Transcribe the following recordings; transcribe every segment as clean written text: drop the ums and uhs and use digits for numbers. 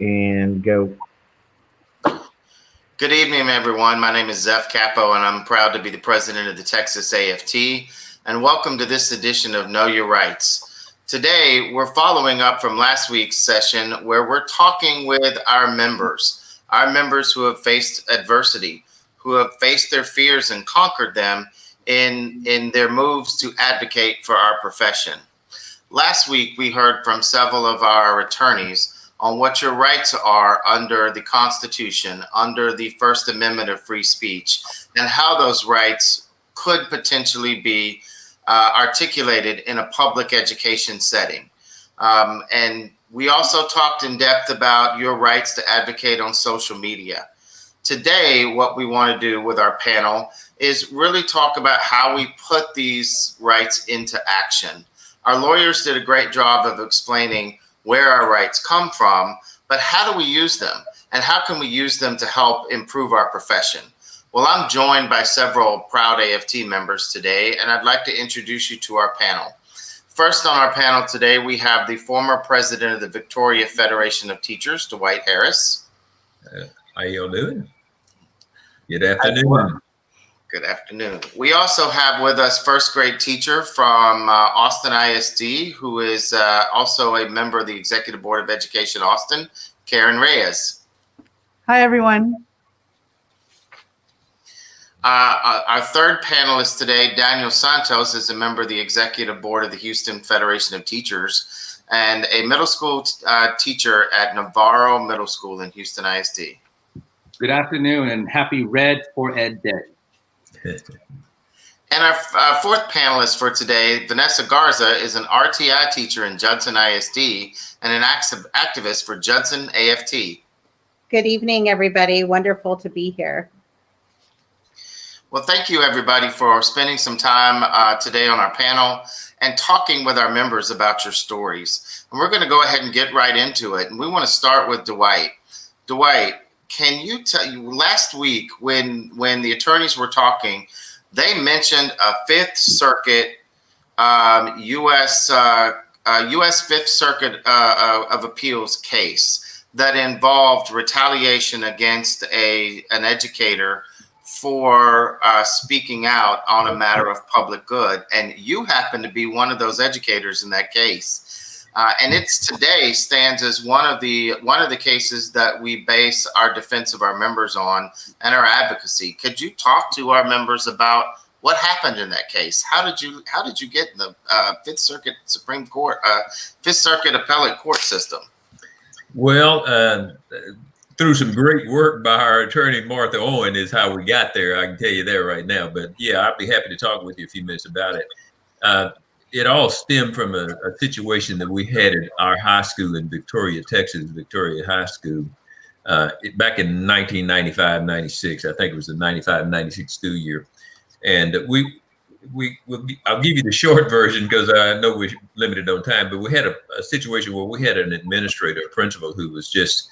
and go. Good evening, everyone. My name is Zeph Capo, and I'm proud to be the president of the Texas AFT. And welcome to this edition of Know Your Rights. Today, we're following up from last week's session where we're talking with our members who have faced adversity, who have faced their fears and conquered them in their moves to advocate for our profession. Last week, we heard from several of our attorneys on what your rights are under the Constitution, under the First Amendment of free speech, and how those rights could potentially be articulated in a public education setting. And we also talked in depth about your rights to advocate on social media. Today, what we want to do with our panel is really talk about how we put these rights into action. Our lawyers did a great job of explaining where our rights come from, but how do we use them? And how can we use them to help improve our profession? Well, I'm joined by several proud AFT members today, and I'd like to introduce you to our panel. First on our panel today, we have the former president of the Victoria Federation of Teachers, Dwight Harris. How y'all doing? Good afternoon. Good afternoon. We also have with us first grade teacher from Austin ISD, who is also a member of the Executive Board of Education Austin, Karen Reyes. Hi, everyone. Our third panelist today, Daniel Santos, is a member of the Executive Board of the Houston Federation of Teachers and a middle school teacher at Navarro Middle School in Houston ISD. Good afternoon and happy Red for Ed Day. And our fourth panelist for today, Vanessa Garza, is an RTI teacher in Judson ISD and an activist for Judson AFT. Good evening, everybody. Wonderful to be here. Well, thank you, everybody, for spending some time today on our panel and talking with our members about your stories. And we're going to go ahead and get right into it. And we want to start with Dwight. Dwight, can you tell you, last week when the attorneys were talking, they mentioned a Fifth Circuit, U.S. Fifth Circuit of Appeals case that involved retaliation against an educator for speaking out on a matter of public good, and you happen to be one of those educators in that case. And it's today stands as one of the cases that we base our defense of our members on and our advocacy. Could you talk to our members about what happened in that case? How did you get in the Fifth Circuit Supreme Court, Fifth Circuit Appellate Court system? Well, through some great work by our attorney Martha Owen is how we got there. I can tell you that right now. But yeah, I'd be happy to talk with you a few minutes about it. It all stemmed from a situation that we had at our high school in Victoria, Texas, Victoria High School, back in 1995-96. I think it was the 95-96 school year. And I'll give you the short version because I know we're limited on time, but we had a situation where we had an administrator, a principal, who was just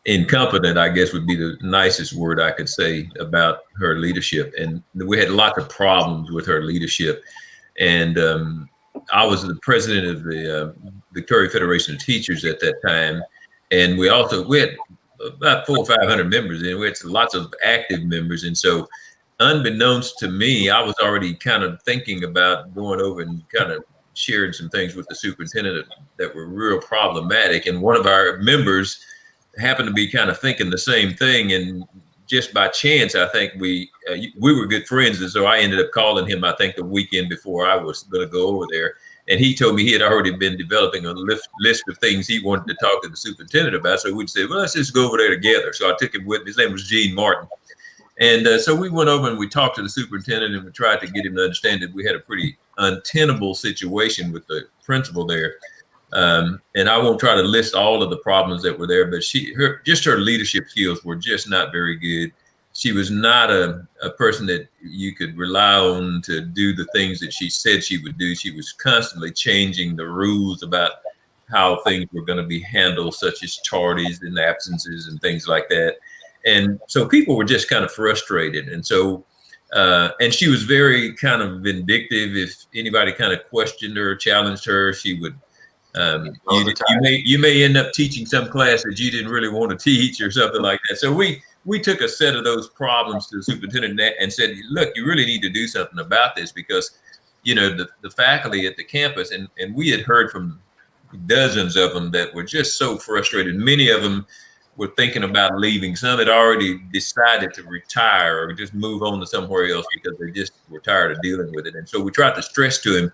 incompetent, I guess would be the nicest word I could say about her leadership. And we had lots of problems with her leadership. And I was the president of the Victoria Federation of Teachers at that time. And we had about 400 or 500 members, and we had lots of active members. And so unbeknownst to me, I was already kind of thinking about going over and kind of sharing some things with the superintendent that were real problematic. And one of our members happened to be kind of thinking the same thing. And just by chance, I think we were good friends. And so I ended up calling him, I think the weekend before I was going to go over there. And he told me he had already been developing a list of things he wanted to talk to the superintendent about. So we'd say, well, let's just go over there together. So I took him with me. His name was Gene Martin. And so we went over and we talked to the superintendent and we tried to get him to understand that we had a pretty untenable situation with the principal there. And I won't try to list all of the problems that were there, but her leadership skills were just not very good. She was not a person that you could rely on to do the things that she said she would do. She was constantly changing the rules about how things were going to be handled, such as tardies and absences and things like that. And so people were just kind of frustrated. And so, and she was very kind of vindictive. If anybody kind of questioned her, challenged her, she would All the time. You may end up teaching some class that you didn't really want to teach or something like that. So we took a set of those problems to the superintendent and said, look, you really need to do something about this, because the faculty at the campus, and we had heard from dozens of them that were just so frustrated. Many of them were thinking about leaving. Some had already decided to retire or just move on to somewhere else because they just were tired of dealing with it. And so we tried to stress to him,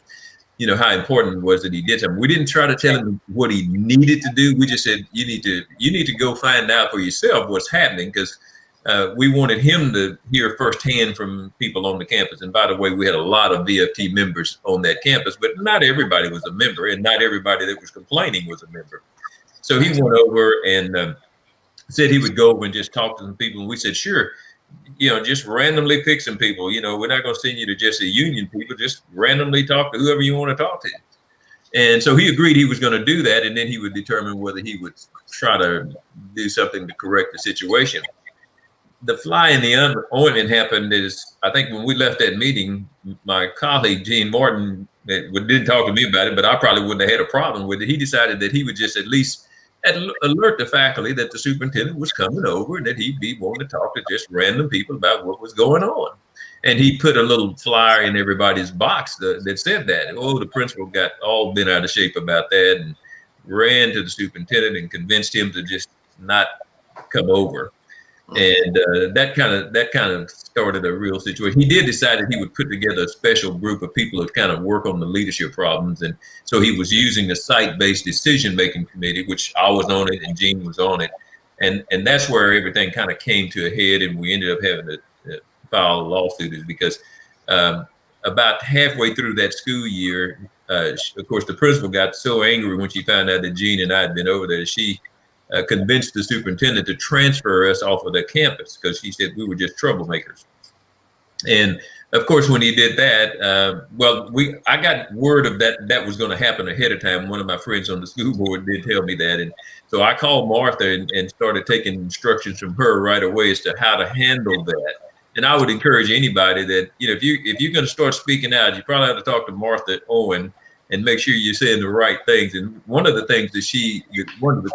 how important it was that he did something. We didn't try to tell him what he needed to do. We just said, you need to go find out for yourself what's happening, because we wanted him to hear firsthand from people on the campus. And by the way, we had a lot of VFT members on that campus, but not everybody was a member, and not everybody that was complaining was a member. So he went over and said he would go over and just talk to some people. And we said, sure, just randomly pick some people. We're not going to send you to just the union people. Just randomly talk to whoever you want to talk to. And so he agreed he was going to do that, and then he would determine whether he would try to do something to correct the situation. The fly in the ointment happened is, I think when we left that meeting, my colleague, Gene Martin, didn't talk to me about it, but I probably wouldn't have had a problem with it. He decided that he would just at least alert the faculty that the superintendent was coming over and that he'd be wanting to talk to just random people about what was going on. And he put a little flyer in everybody's box that said that. Oh, the principal got all bent out of shape about that and ran to the superintendent and convinced him to just not come over. And that kind of started a real situation. He did decide that he would put together a special group of people to kind of work on the leadership problems. And so he was using the site-based decision-making committee, which I was on it and Gene was on it. And that's where everything kind of came to a head, and we ended up having to file a lawsuit, is because about halfway through that school year, of course, the principal got so angry when she found out that Gene and I had been over there, she convinced the superintendent to transfer us off of the campus, because he said we were just troublemakers. And of course, when he did that, I got word of that was going to happen ahead of time. One of my friends on the school board did tell me that. And so I called Martha and started taking instructions from her right away as to how to handle that. And I would encourage anybody that, if you're going to start speaking out, you probably have to talk to Martha Owen and make sure you're saying the right things. And one of the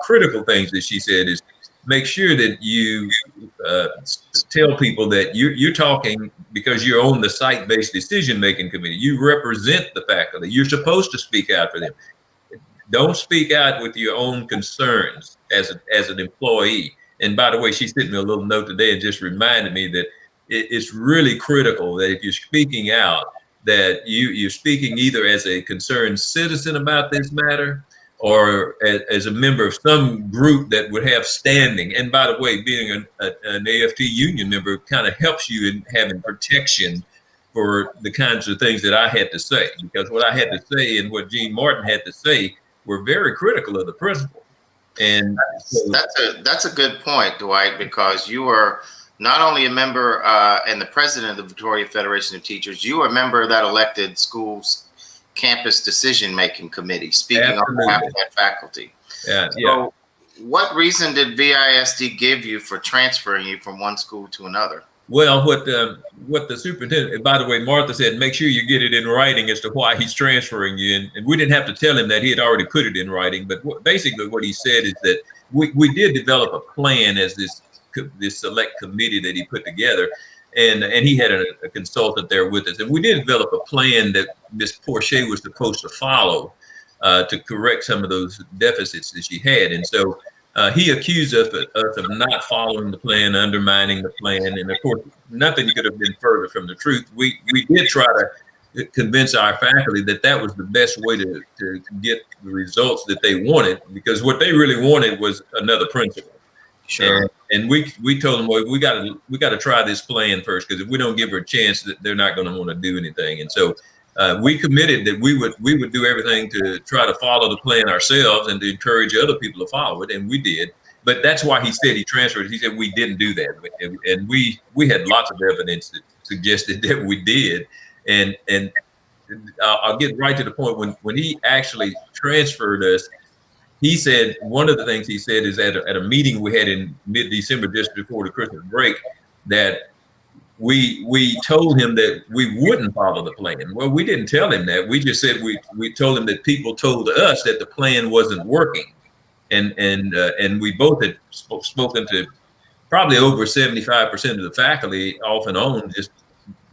critical things that she said is make sure that you tell people that you're talking because you're on the site-based decision-making committee. You represent the faculty. You're supposed to speak out for them. Don't speak out with your own concerns as an employee. And by the way, she sent me a little note today and just reminded me that it's really critical that if you're speaking out, that you're speaking either as a concerned citizen about this matter or as a member of some group that would have standing. And by the way, being an AFT union member kind of helps you in having protection for the kinds of things that I had to say, because what I had to say and what Gene Martin had to say were very critical of the principal. And so, that's a good point, Dwight, because you are not only a member and the president of the Victoria Federation of Teachers, you are a member of that elected schools campus decision-making committee, speaking on behalf of that faculty. So what reason did VISD give you for transferring you from one school to another? Well, what the superintendent, by the way, Martha said, make sure you get it in writing as to why he's transferring you. And we didn't have to tell him that. He had already put it in writing. But basically what he said is that we did develop a plan as this select committee that he put together, and he had a consultant there with us, and we did develop a plan that Ms. Porcher was supposed to follow to correct some of those deficits that she had. And so he accused us of not following the plan, undermining the plan, and of course nothing could have been further from the truth. We did try to convince our faculty that was the best way to get the results that they wanted, because what they really wanted was another principal. Sure. And we told them, well, we got to try this plan first, because if we don't give her a chance, that they're not going to want to do anything. And so we committed that we would do everything to try to follow the plan ourselves and to encourage other people to follow it, and we did. But that's why he said he transferred. He said we didn't do that, and we had lots of evidence that suggested that we did. And I'll get right to the point. When he actually transferred us, he said, one of the things he said is at a meeting we had in mid-December, just before the Christmas break, that we told him that we wouldn't follow the plan. Well, we didn't tell him that. We just said we told him that people told us that the plan wasn't working, and we both had spoken to probably over 75% of the faculty off and on, just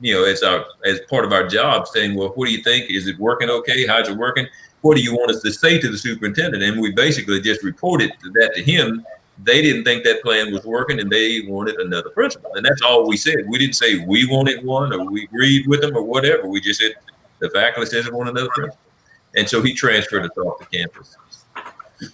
as part of our job, saying, well, what do you think? Is it working okay? How's it working? What do you want us to say to the superintendent? And we basically just reported that to him. They didn't think that plan was working, and they wanted another principal. And that's all we said. We didn't say we wanted one or we agreed with them or whatever. We just said the faculty says they want another principal. And so he transferred us off the campus.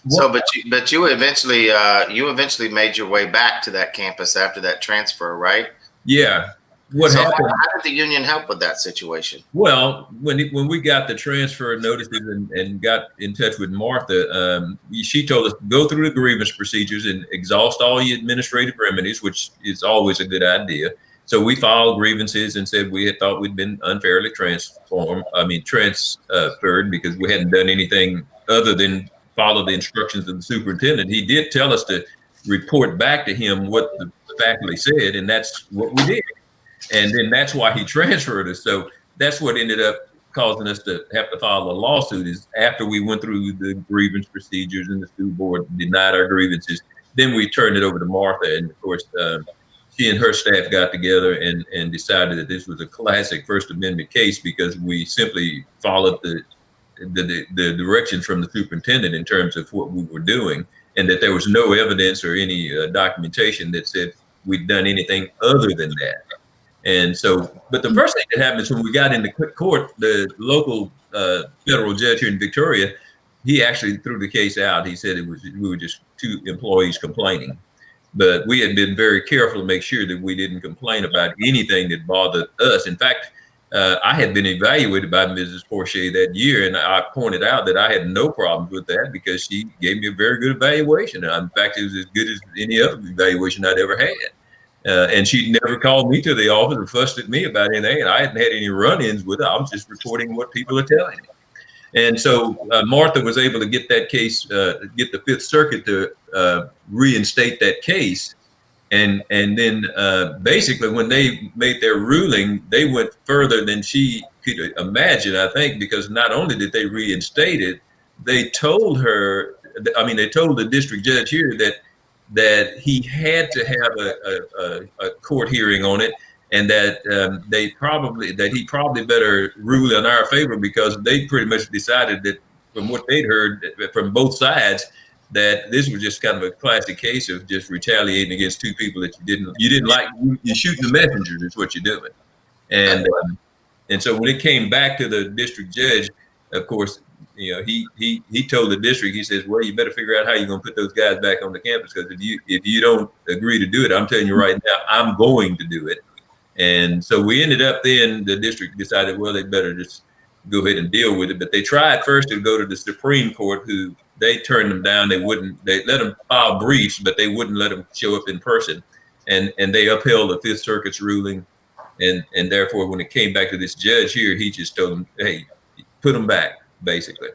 So, but you eventually made your way back to that campus after that transfer, right? Yeah. What happened? How did the union help with that situation? Well, when we got the transfer notices and got in touch with Martha, she told us to go through the grievance procedures and exhaust all the administrative remedies, which is always a good idea. So we filed grievances and said we had thought we'd been unfairly transferred because we hadn't done anything other than follow the instructions of the superintendent. He did tell us to report back to him what the faculty said, and that's what we did. And then that's why he transferred us. So that's what ended up causing us to have to file a lawsuit, is after we went through the grievance procedures and the school board denied our grievances, then we turned it over to Martha. And of course, she and her staff got together and decided that this was a classic First Amendment case because we simply followed the directions from the superintendent in terms of what we were doing, and that there was no evidence or any documentation that said we'd done anything other than that. And so, but the first thing that happened is when we got into court, the local federal judge here in Victoria, he actually threw the case out. He said we were just two employees complaining. But we had been very careful to make sure that we didn't complain about anything that bothered us. In fact, I had been evaluated by Mrs. Porcher that year, and I pointed out that I had no problems with that because she gave me a very good evaluation. In fact, it was as good as any other evaluation I'd ever had. And she never called me to the office or fussed at me about anything. And I hadn't had any run-ins with her. I was just reporting what people are telling me. And so Martha was able to get that case, get the Fifth Circuit to reinstate that case. And then basically when they made their ruling, they went further than she could imagine, I think, because not only did they reinstate it, they told the district judge here that he had to have a court hearing on it, and that he probably better rule in our favor because they pretty much decided that from what they'd heard from both sides that this was just kind of a classic case of just retaliating against two people that you didn't like. You're shooting the messenger is what you're doing. And so when it came back to the district judge, of course, he told the district, he says, well, you better figure out how you're going to put those guys back on the campus, because if you don't agree to do it, I'm telling you right now, I'm going to do it. And so we ended up then, the district decided, well, they better just go ahead and deal with it. But they tried first to go to the Supreme Court, who they turned them down. They let them file briefs, but they wouldn't let them show up in person. And they upheld the Fifth Circuit's ruling. And therefore, when it came back to this judge here, he just told them, hey, put them back, basically.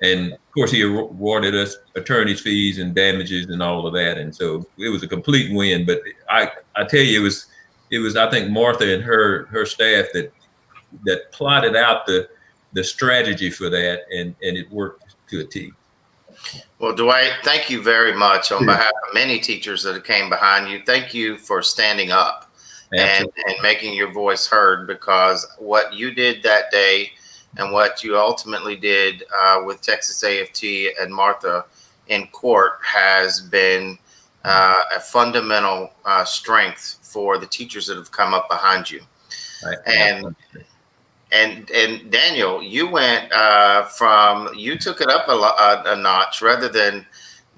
And of course, he awarded us attorney's fees and damages and all of that. And so it was a complete win. But I tell you, it was I think Martha and her staff that plotted out the strategy for that, and it worked to a T. Well, Dwight, thank you very much on behalf of many teachers that came behind you. Thank you for standing up and making your voice heard, because what you did that day and what you ultimately did with Texas AFT and Martha in court has been a fundamental strength for the teachers that have come up behind you. Right. And Daniel, you went you took it up a notch. Rather than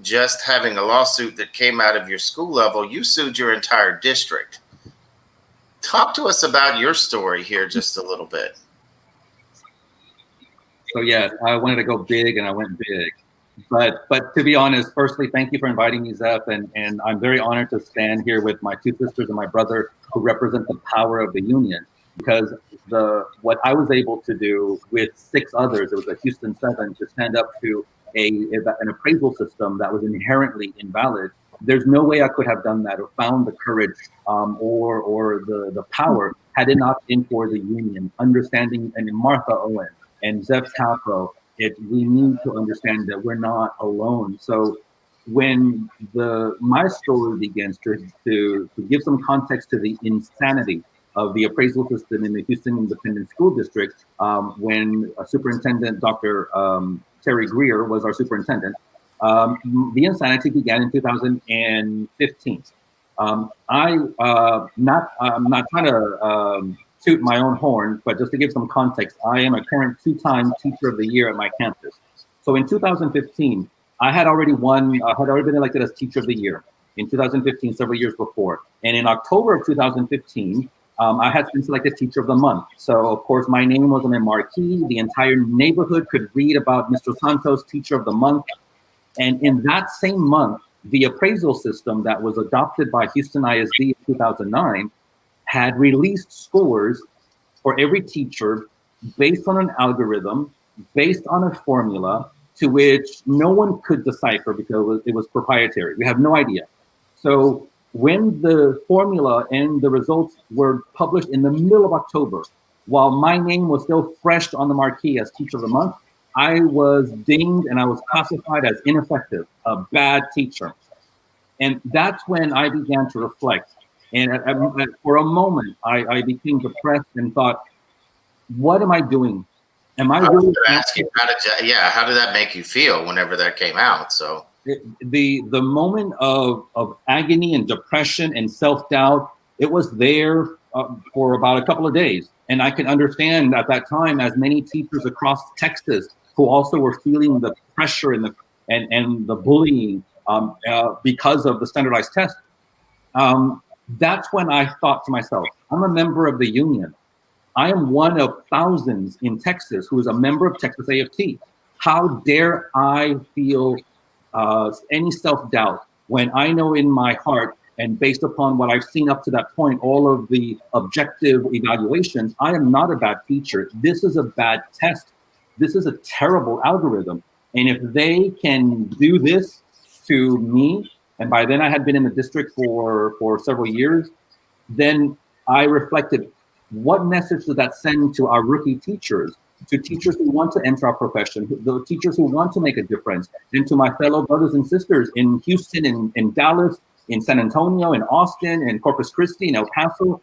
just having a lawsuit that came out of your school level, you sued your entire district. Talk to us about your story here just a little bit. So yes, I wanted to go big, and I went big. But to be honest, firstly, thank you for inviting me, Zeph, and I'm very honored to stand here with my two sisters and my brother who represent the power of the union. Because what I was able to do with 6 others, it was a Houston 7, to stand up to an appraisal system that was inherently invalid, There's no way I could have done that or found the courage or the power had it not been for the union, understanding, and Martha Owen and Zev Capo. We need to understand that we're not alone. So when my story begins to give some context to the insanity of the appraisal system in the Houston Independent School District, when Superintendent Dr. Terry Greer was our superintendent, the insanity began in 2015. I'm not trying to toot my own horn, but just to give some context, I am a current 2-time Teacher of the Year at my campus. So in 2015, I had already been elected as Teacher of the Year in 2015, several years before. And in October of 2015, I had been selected Teacher of the Month. So of course, my name was on a marquee. The entire neighborhood could read about Mr. Santos, Teacher of the Month. And in that same month, the appraisal system that was adopted by Houston ISD in 2009 had released scores for every teacher based on an algorithm, based on a formula to which no one could decipher because it was proprietary. We have no idea. So when the formula and the results were published in the middle of October, while my name was still fresh on the marquee as Teacher of the Month, I was dinged and I was classified as ineffective, a bad teacher. And that's when I began to reflect. And for a moment, I became depressed and thought, what am I doing? Am I really ask you, how did that make you feel whenever that came out? So the moment of agony and depression and self-doubt, it was there for about a couple of days. And I can understand at that time, as many teachers across Texas who also were feeling the pressure and the bullying because of the standardized test. That's when I thought to myself, I'm a member of the union. I am one of thousands in Texas who is a member of Texas AFT. How dare I feel any self-doubt when I know in my heart, and based upon what I've seen up to that point, all of the objective evaluations, I am not a bad teacher. This is a bad test. This is a terrible algorithm. And if they can do this to me, and by then I had been in the district for several years, then I reflected, what message does that send to our rookie teachers, to teachers who want to enter our profession, the teachers who want to make a difference, and to my fellow brothers and sisters in Houston, in Dallas, in San Antonio, in Austin, in Corpus Christi, in El Paso,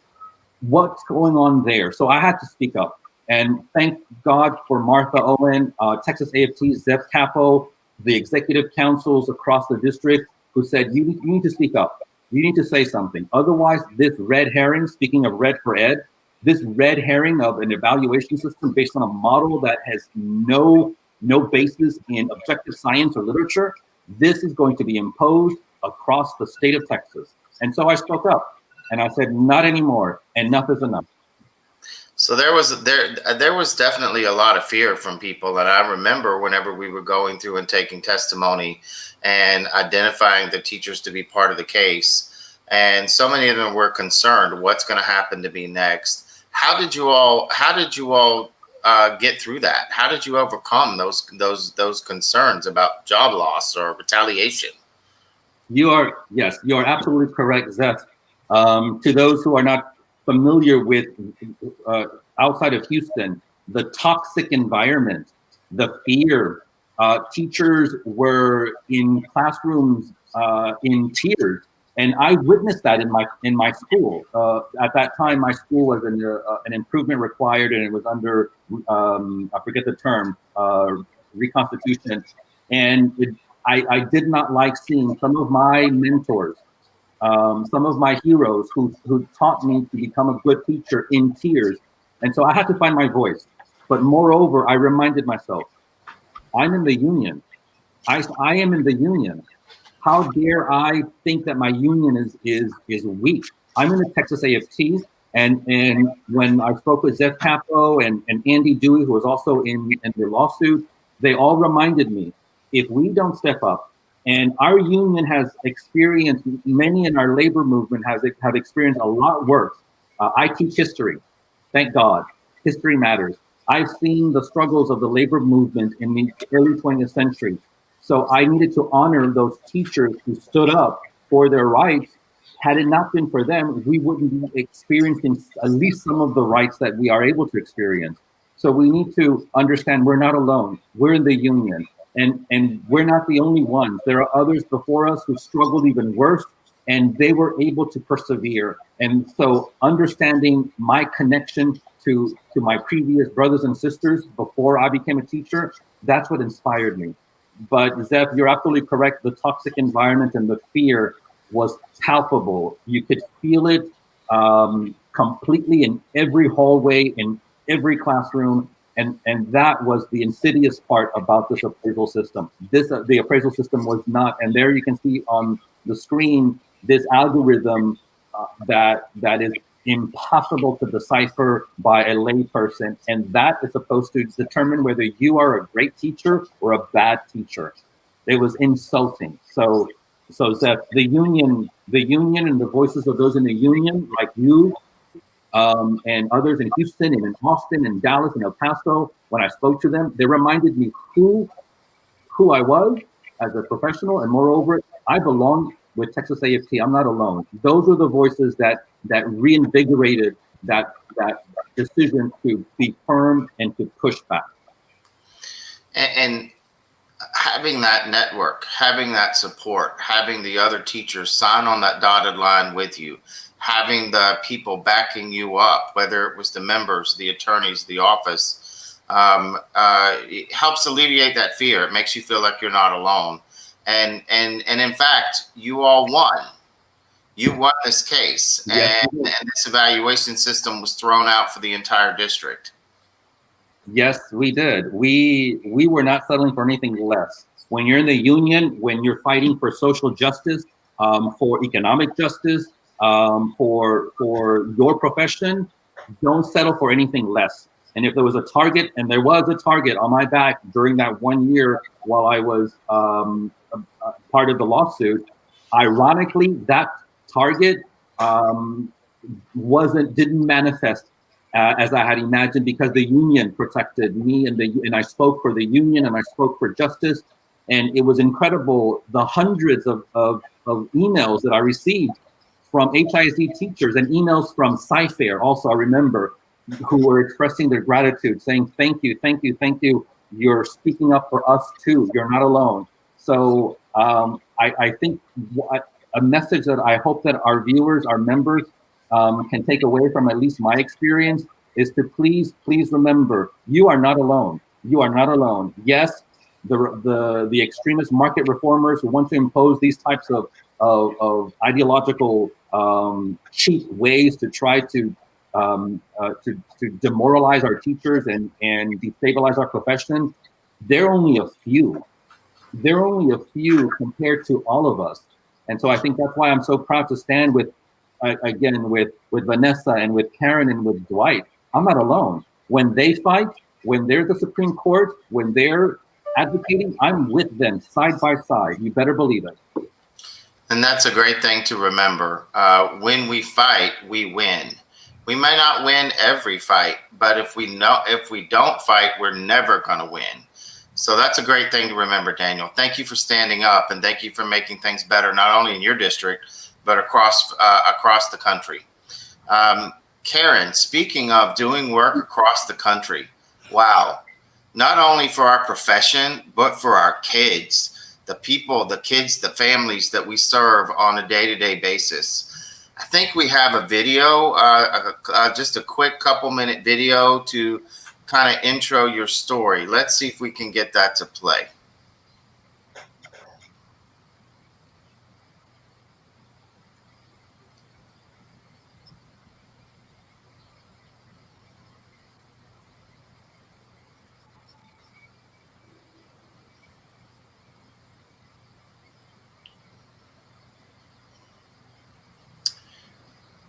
what's going on there? So I had to speak up. And thank God for Martha Owen, Texas AFT, Zev Capo, the executive councils across the district who said, you need to speak up. You need to say something. Otherwise, this red herring, speaking of red for ed, this red herring of an evaluation system based on a model that has no basis in objective science or literature, this is going to be imposed across the state of Texas. And so I spoke up and I said, not anymore. Enough is enough. So there was definitely a lot of fear from people. And I remember whenever we were going through and taking testimony and identifying the teachers to be part of the case, and so many of them were concerned, what's going to happen to me next? How did you all get through that? How did you overcome those concerns about job loss or retaliation? You are absolutely correct, Zeth. To those who are not familiar with outside of Houston, the toxic environment, the fear, teachers were in classrooms in tears. And I witnessed that in my school. At that time, my school was an improvement required, and it was under I forget the term, reconstitution. And I did not like seeing some of my mentors, some of my heroes who taught me to become a good teacher in tears. And so I had to find my voice. But moreover, I reminded myself, I'm in the union. I am in the union. How dare I think that my union is weak? I'm in the Texas AFT, and when I spoke with Zev Capo and Andy Dewey, who was also in the lawsuit, they all reminded me, if we don't step up, and our union has experienced, many in our labor movement have experienced a lot worse. I teach history, thank God, history matters. I've seen the struggles of the labor movement in the early 20th century. So I needed to honor those teachers who stood up for their rights. Had it not been for them, we wouldn't be experiencing at least some of the rights that we are able to experience. So we need to understand we're not alone. We're in the union, and we're not the only ones. There are others before us who struggled even worse, and they were able to persevere. And so understanding my connection to my previous brothers and sisters before I became a teacher, that's what inspired me. But Zev, you're absolutely correct. The toxic environment and the fear was palpable. You could feel it completely in every hallway, in every classroom. And that was the insidious part about this appraisal system. The appraisal system was not, and there you can see on the screen, this algorithm that is impossible to decipher by a layperson, and that is supposed to determine whether you are a great teacher or a bad teacher. It was insulting. So Zeph, the union and the voices of those in the union, like you and others in Houston and in Austin and Dallas and El Paso, when I spoke to them, they reminded me who I was as a professional, and moreover, I belong with Texas AFT. I'm not alone. Those are the voices that reinvigorated that decision to be firm and to push back. And having that network, having that support, having the other teachers sign on that dotted line with you, having the people backing you up, whether it was the members, the attorneys, the office, it helps alleviate that fear. It makes you feel like you're not alone. And in fact, you all won. You won this case, Yes, and this evaluation system was thrown out for the entire district. Yes, we did. We were not settling for anything less. When you're in the union, when you're fighting for social justice, for economic justice, for your profession, don't settle for anything less. And if there was a target, and there was a target on my back during that 1 year while I was part of the lawsuit, ironically, that target didn't manifest as I had imagined, because the union protected me, and I spoke for the union, and I spoke for justice. And it was incredible, the hundreds of emails that I received from HISD teachers, and emails from Sci-Fair also, I remember, who were expressing their gratitude, saying, thank you, thank you, thank you. You're speaking up for us too. You're not alone. So I think a message that I hope that our viewers, our members, can take away from at least my experience is to please remember, you are not alone. You are not alone. Yes, the extremist market reformers who want to impose these types of ideological cheap ways to try to demoralize our teachers and destabilize our profession, they're only a few. They're only a few compared to all of us. And so I think that's why I'm so proud to stand with Vanessa and with Karen and with Dwight. I'm not alone. When they fight, when they're the Supreme Court, when they're advocating, I'm with them side by side. You better believe it. And that's a great thing to remember. When we fight, we win. We may not win every fight, but if we don't fight, we're never going to win. So that's a great thing to remember, Daniel. Thank you for standing up, and thank you for making things better, not only in your district, but across the country. Karen, speaking of doing work across the country, wow, not only for our profession, but for our kids, the people, the kids, the families that we serve on a day-to-day basis. I think we have a video, just a quick couple-minute video to kind of intro your story. Let's see if we can get that to play.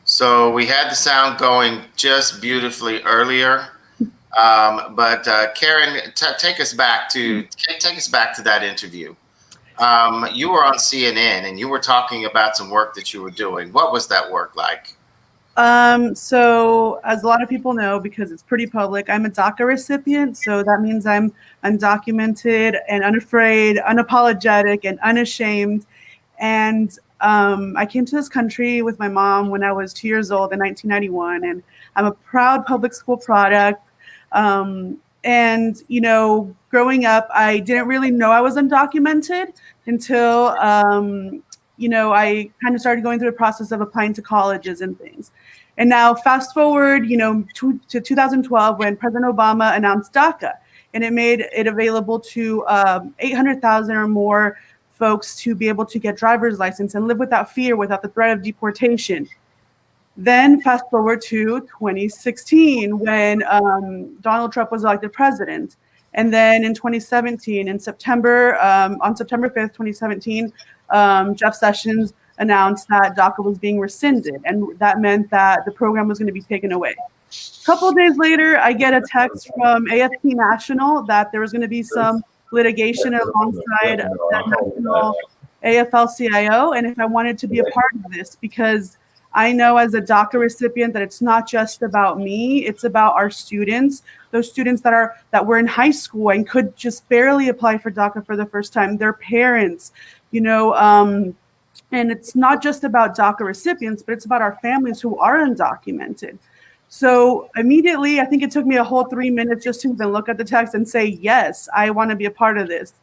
So we had the sound going just beautifully earlier, but Karen, take us back to that interview. You were on CNN and you were talking about some work that you were doing. What was that work like? So as a lot of people know, because it's pretty public, I'm a DACA recipient. So that means I'm undocumented and unafraid, unapologetic and unashamed. And I came to this country with my mom when I was 2 years old in 1991, and I'm a proud public school product. And, you know, growing up, I didn't really know I was undocumented until, you know, I kind of started going through the process of applying to colleges and things. And now fast forward, you know, to 2012 when President Obama announced DACA, and it made it available to 800,000 or more folks to be able to get driver's license and live without fear, without the threat of deportation. Then fast forward to 2016 when Donald Trump was elected president. And then in 2017, in September, on September 5th, 2017, Jeff Sessions announced that DACA was being rescinded. And that meant that the program was going to be taken away. A couple of days later, I get a text from AFT National that there was going to be some litigation alongside that national AFL-CIO, and if I wanted to be a part of this, because I know as a DACA recipient that it's not just about me, it's about our students, those students that were in high school and could just barely apply for DACA for the first time, their parents, you know, and it's not just about DACA recipients, but it's about our families who are undocumented. So immediately, I think it took me a whole 3 minutes just to even look at the text and say, yes, I want to be a part of this.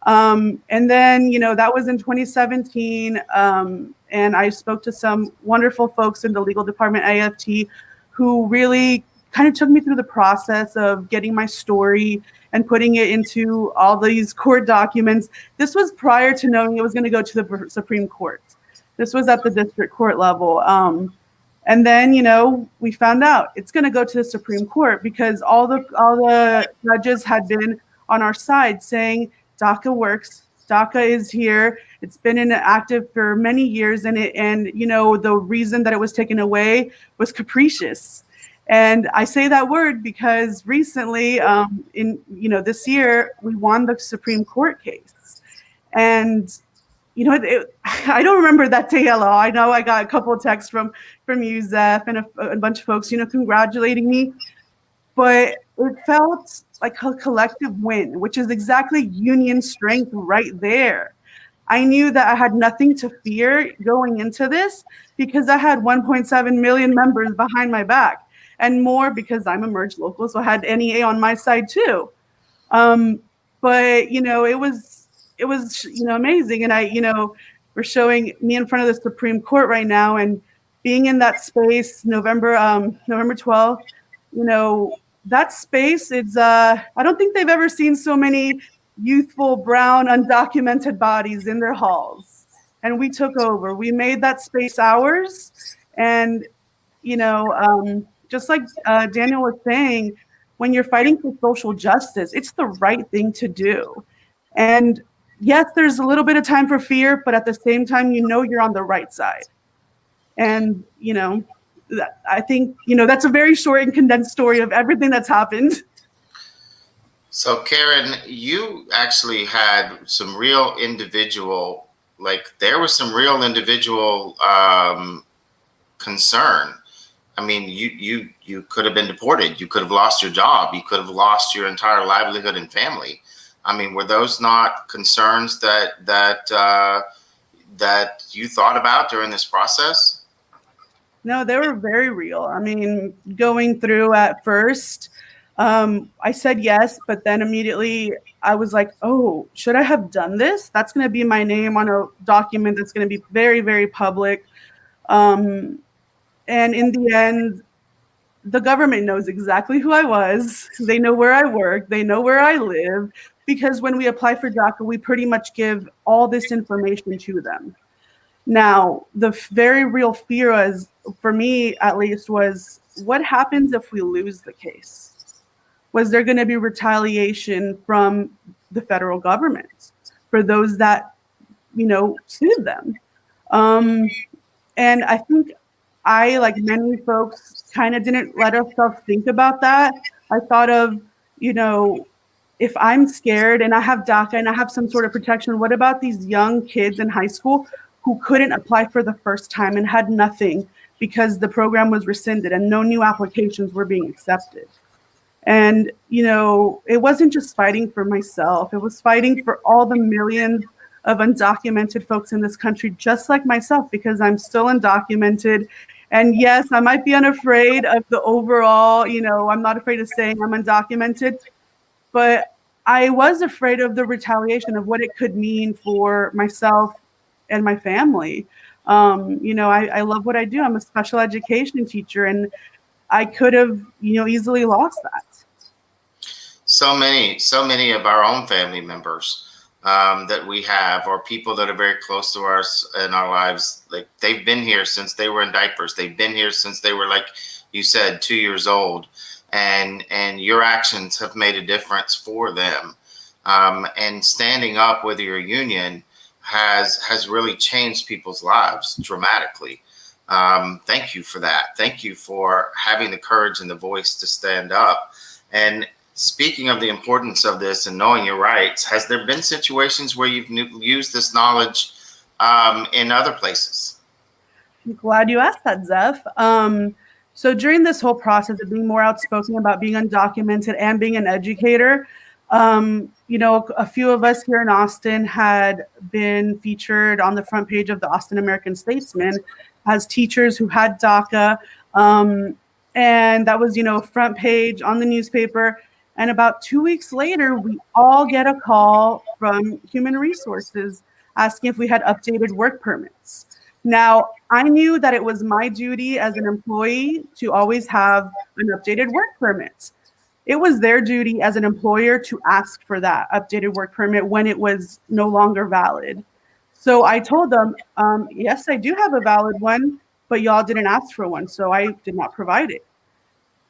And then, you know, that was in 2017. And I spoke to some wonderful folks in the legal department, AFT, who really kind of took me through the process of getting my story and putting it into all these court documents. This was prior to knowing it was going to go to the Supreme Court. This was at the district court level. And then, you know, we found out it's going to go to the Supreme Court because all the judges had been on our side saying DACA works. DACA is here. It's been inactive for many years, and you know, the reason that it was taken away was capricious. And I say that word because recently, this year, we won the Supreme Court case, and you know, I don't remember that day at all. I know I got a couple of texts from you, Zeph, and a bunch of folks, you know, congratulating me. But it felt like a collective win, which is exactly union strength right there. I knew that I had nothing to fear going into this because I had 1.7 million members behind my back, and more because I'm a merged local, so I had NEA on my side too. But you know, it was you know, amazing, and we're showing me in front of the Supreme Court right now, and being in that space, November 12th, you know, that space, it's I don't think they've ever seen so many youthful, brown, undocumented bodies in their halls. And we took over. We made that space ours. And, you know, just like Daniel was saying, when you're fighting for social justice, it's the right thing to do. And yes, there's a little bit of time for fear, but at the same time, you know, you're on the right side. And, you know, I think, you know, that's a very short and condensed story of everything that's happened. So Karen, you actually had some real individual, there was some real individual concern. I mean, you could have been deported. You could have lost your job. You could have lost your entire livelihood and family. I mean, were those not concerns that you thought about during this process? No, they were very real. I mean, going through at first, I said yes, but then immediately I was like, oh, should I have done this? That's going to be my name on a document that's going to be very, very public. And in the end, the government knows exactly who I was. They know where I work. They know where I live. Because when we apply for DACA, we pretty much give all this information to them. Now, the very real fear was, for me at least, was what happens if we lose the case? Was there going to be retaliation from the federal government for those that, you know, sued them? And I think I, like many folks, kind of didn't let ourselves think about that. I thought of, you know, if I'm scared and I have DACA and I have some sort of protection, what about these young kids in high school who couldn't apply for the first time and had nothing because the program was rescinded and no new applications were being accepted? And, you know, it wasn't just fighting for myself. It was fighting for all the millions of undocumented folks in this country, just like myself, because I'm still undocumented. And yes, I might be unafraid of the overall, I'm not afraid of saying I'm undocumented, but I was afraid of the retaliation of what it could mean for myself and my family. I love what I do. I'm a special education teacher, and I could have, easily lost that. So many of our own family members that we have, or people that are very close to us in our lives, like they've been here since they were in diapers. They've been here since they were, like you said, 2 years old, and your actions have made a difference for them. And standing up with your union has really changed people's lives dramatically. Thank you for that. Thank you for having the courage and the voice to stand up. And speaking of the importance of this and knowing your rights, has there been situations where you've used this knowledge in other places? I'm glad you asked that, Zeph. So during this whole process of being more outspoken about being undocumented and being an educator, a few of us here in Austin had been featured on the front page of the Austin American Statesman as teachers who had DACA. And that was, front page on the newspaper. And about 2 weeks later, we all get a call from Human Resources asking if we had updated work permits. Now, I knew that it was my duty as an employee to always have an updated work permit. It was their duty as an employer to ask for that updated work permit when it was no longer valid. So I told them, yes, I do have a valid one, but y'all didn't ask for one, so I did not provide it.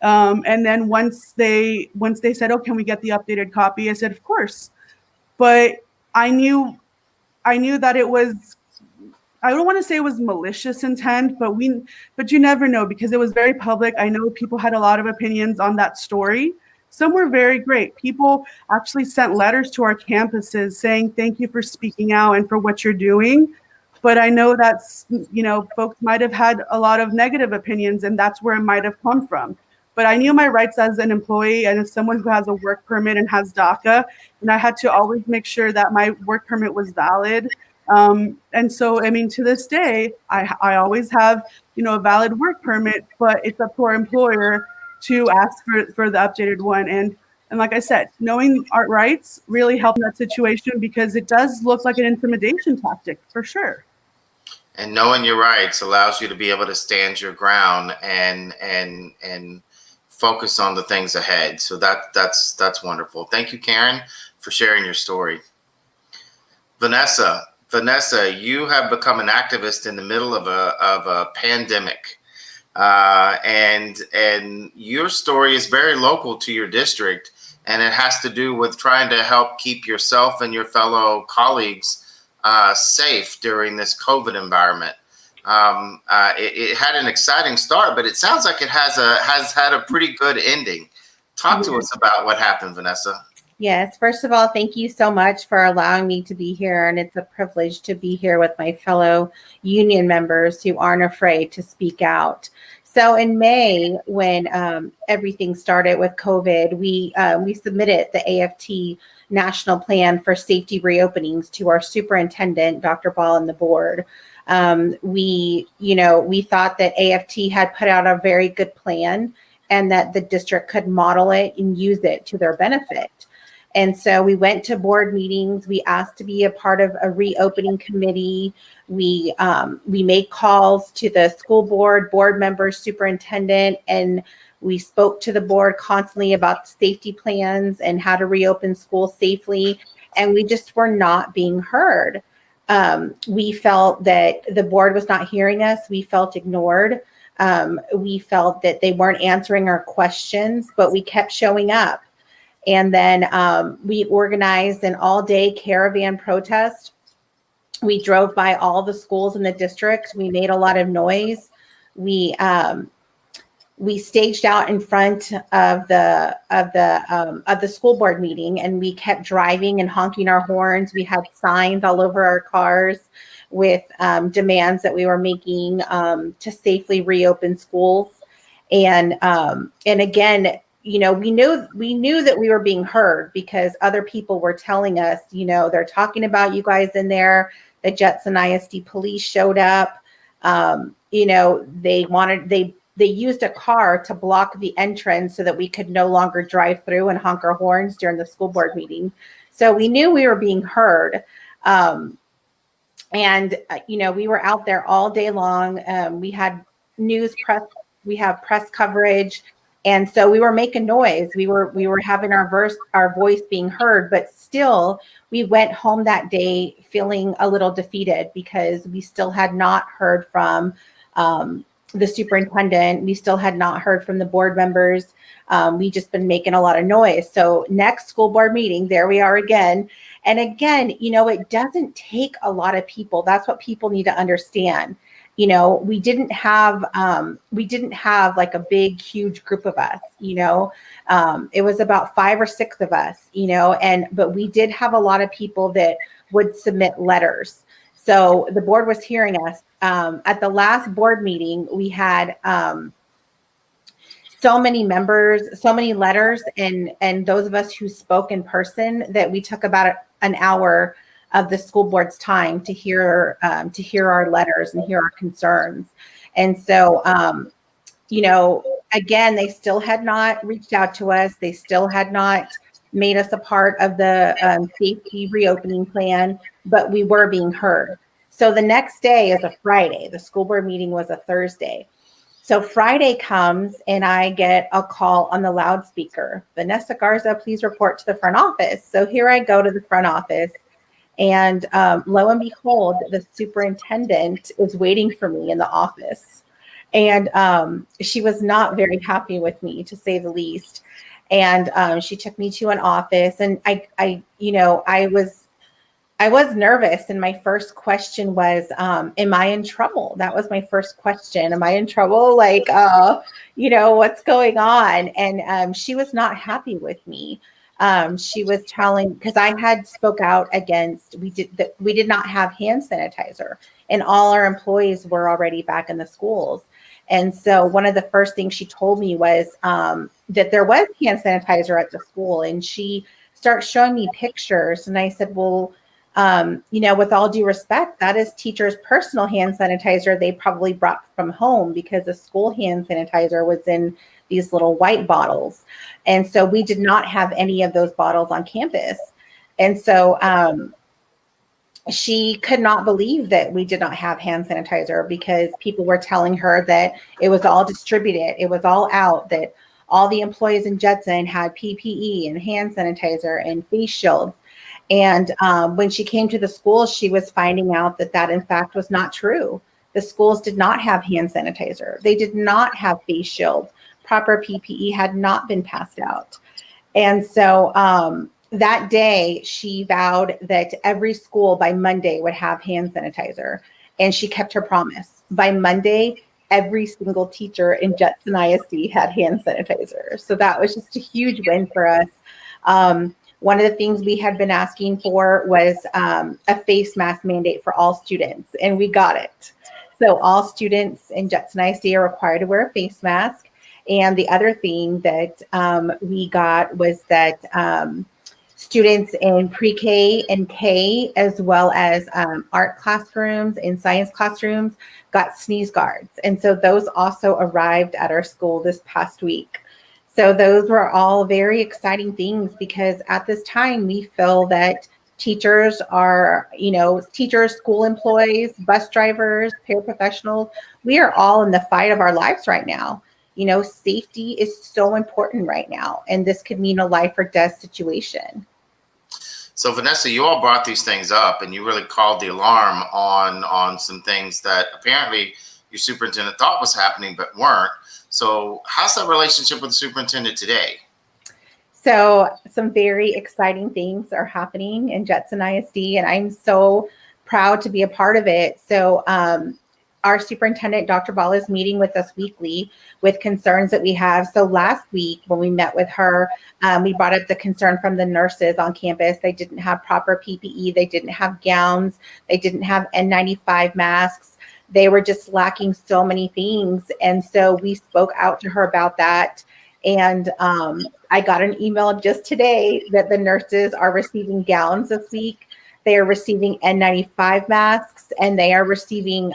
And then once they said, "Oh, can we get the updated copy?" I said, "Of course." But I knew that it was, I don't want to say it was malicious intent, but you never know, because it was very public. I know people had a lot of opinions on that story. Some were very great. People actually sent letters to our campuses saying, "Thank you for speaking out and for what you're doing." But I know that's, folks might have had a lot of negative opinions, and that's where it might have come from. But I knew my rights as an employee and as someone who has a work permit and has DACA, and I had to always make sure that my work permit was valid. And so, to this day, I always have, a valid work permit, but it's up to our employer to ask for the updated one. And like I said, knowing our rights really helped in that situation, because it does look like an intimidation tactic for sure. And knowing your rights allows you to be able to stand your ground and focus on the things ahead. So that's wonderful. Thank you, Karen, for sharing your story. Vanessa, you have become an activist in the middle of a pandemic, and your story is very local to your district, and it has to do with trying to help keep yourself and your fellow colleagues safe during this COVID environment. It had an exciting start, but it sounds like it has had a pretty good ending. Talk to us about what happened, Vanessa. Yes. First of all, thank you so much for allowing me to be here. And it's a privilege to be here with my fellow union members who aren't afraid to speak out. So in May, when everything started with COVID, we submitted the AFT National Plan for Safety Reopenings to our superintendent, Dr. Ball, and the board. We thought that AFT had put out a very good plan and that the district could model it and use it to their benefit. And so we went to board meetings. We asked to be a part of a reopening committee. We made calls to the school board members, superintendent, and we spoke to the board constantly about safety plans and how to reopen schools safely. And we just were not being heard. We felt that the board was not hearing us. We felt ignored. We felt that they weren't answering our questions, but we kept showing up. And then we organized an all-day caravan protest. We drove by all the schools in the district. We made a lot of noise. We staged out in front of the school board meeting, and we kept driving and honking our horns. We had signs all over our cars with demands that we were making to safely reopen schools. And again, we knew that we were being heard because other people were telling us, they're talking about you guys in there. The Jetson ISD police showed up. They used a car to block the entrance so that we could no longer drive through and honk our horns during the school board meeting. So we knew we were being heard. We were out there all day long. We had we have press coverage. And so we were making noise. We were having our voice being heard, but still we went home that day feeling a little defeated because we still had not heard from the superintendent. We still had not heard from the board members. We just been making a lot of noise. So next school board meeting, there we are again. And again, it doesn't take a lot of people. That's what people need to understand. We didn't have like a big, huge group of us, it was about 5 or 6 of us, but we did have a lot of people that would submit letters. So the board was hearing us. At the last board meeting, we had so many members, so many letters, and those of us who spoke in person that we took about an hour of the school board's time to hear our letters and hear our concerns. And so, again, they still had not reached out to us. They still had not made us a part of the safety reopening plan, but we were being heard. So the next day is a Friday. The school board meeting was a Thursday. So Friday comes and I get a call on the loudspeaker. Vanessa Garza, please report to the front office. So here I go to the front office. And lo and behold, the superintendent is waiting for me in the office. And she was not very happy with me, to say the least. And she took me to an office, and I was nervous. And my first question was, am I in trouble? That was my first question. Am I in trouble? Like, what's going on? And she was not happy with me. She was telling, because I had spoke out against, we did not have hand sanitizer, and all our employees were already back in the schools. And so one of the first things she told me was that there was hand sanitizer at the school, and she started showing me pictures. And I said, well, with all due respect, that is teachers' personal hand sanitizer they probably brought from home, because the school hand sanitizer was in these little white bottles. And so we did not have any of those bottles on campus. And so she could not believe that we did not have hand sanitizer, because people were telling her that it was all distributed. It was all out, that all the employees in Jetson had PPE and hand sanitizer and face shields. And when she came to the school, she was finding out that in fact was not true. The schools did not have hand sanitizer. They did not have face shields. Proper PPE had not been passed out. And so that day, she vowed that every school by Monday would have hand sanitizer. And she kept her promise. By Monday, every single teacher in Jetson ISD had hand sanitizer. So that was just a huge win for us. One of the things we had been asking for was a face mask mandate for all students, and we got it. So all students in Jetson ISD are required to wear a face mask. And the other thing that we got was that students in pre-K and K, as well as art classrooms and science classrooms, got sneeze guards. And so those also arrived at our school this past week. So those were all very exciting things, because at this time we feel that teachers are, teachers, school employees, bus drivers, paraprofessionals, we are all in the fight of our lives right now. Safety is so important right now, and this could mean a life or death situation. So Vanessa, you all brought these things up, and you really called the alarm on some things that apparently your superintendent thought was happening but weren't. So how's that relationship with the superintendent today? So some very exciting things are happening in Jetson ISD, and I'm so proud to be a part of it. So our superintendent, Dr. Ball, is meeting with us weekly with concerns that we have. So last week when we met with her, we brought up the concern from the nurses on campus. They didn't have proper PPE. They didn't have gowns. They didn't have N95 masks. They were just lacking so many things. And so we spoke out to her about that. And I got an email just today that the nurses are receiving gowns this week. They are receiving N95 masks, and they are receiving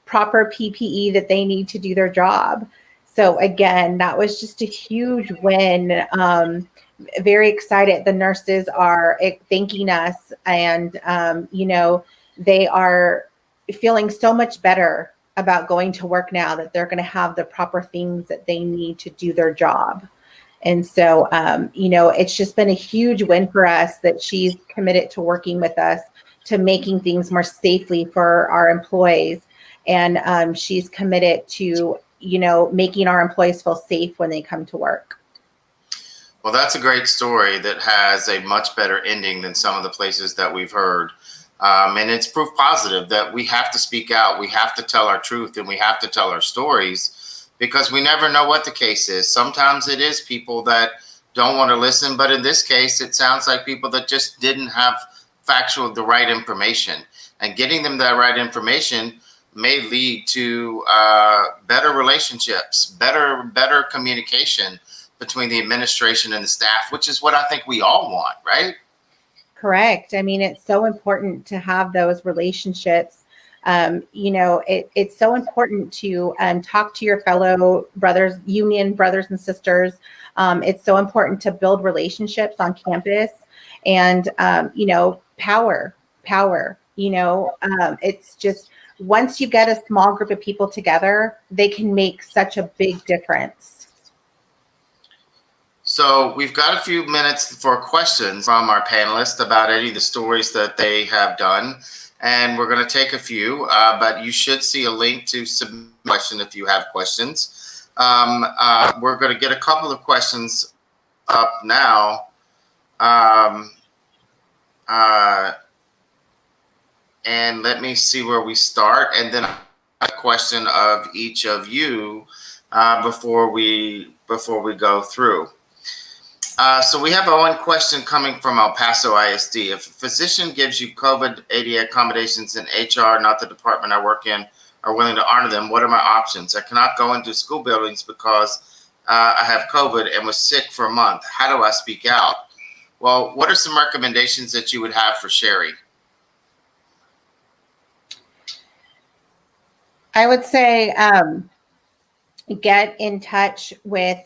proper PPE that they need to do their job. So again, that was just a huge win. Very excited. The nurses are thanking us, and they are feeling so much better about going to work now that they're going to have the proper things that they need to do their job. And so, it's just been a huge win for us that she's committed to working with us to making things more safely for our employees. And she's committed to, making our employees feel safe when they come to work. Well, that's a great story that has a much better ending than some of the places that we've heard. And it's proof positive that we have to speak out. We have to tell our truth, and we have to tell our stories, because we never know what the case is. Sometimes it is people that don't want to listen. But in this case, it sounds like people that just didn't have the right information. And getting them that right information may lead to better relationships, better communication between the administration and the staff, which is what I think we all want, right? Correct. I mean, it's so important to have those relationships. It's so important to talk to your fellow brothers, union brothers and sisters. It's so important to build relationships on campus, and, power. It's just, once you get a small group of people together, they can make such a big difference. So we've got a few minutes for questions from our panelists about any of the stories that they have done. And we're going to take a few, but you should see a link to submit a question if you have questions. We're going to get a couple of questions up now. And let me see where we start. And then a question of each of you before we go through. So we have one question coming from El Paso ISD. If a physician gives you COVID ADA accommodations and HR, not the department I work in, are willing to honor them, what are my options? I cannot go into school buildings because I have COVID and was sick for a month. How do I speak out? Well, what are some recommendations that you would have for Sherry? I would say get in touch with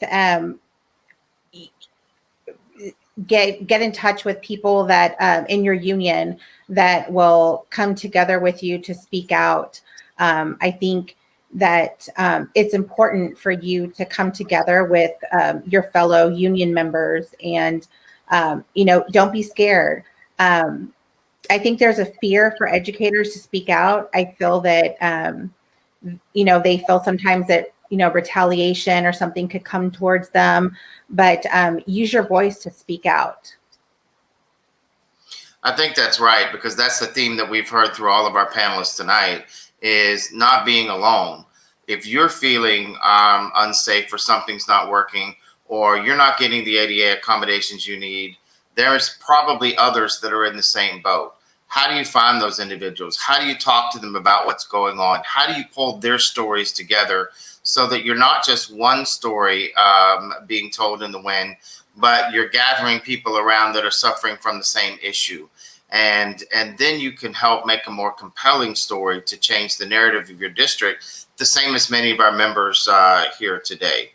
get in touch with people that in your union that will come together with you to speak out. I think that it's important for you to come together with your fellow union members, and don't be scared. I think there's a fear for educators to speak out. I feel that they feel sometimes that retaliation or something could come towards them, but use your voice to speak out. I think that's right, because that's the theme that we've heard through all of our panelists tonight, is not being alone. If you're feeling unsafe or something's not working, or you're not getting the ADA accommodations you need, there's probably others that are in the same boat. How do you find those individuals? How do you talk to them about what's going on? How do you pull their stories together so that you're not just one story being told in the wind, but you're gathering people around that are suffering from the same issue? And then you can help make a more compelling story to change the narrative of your district, the same as many of our members here today.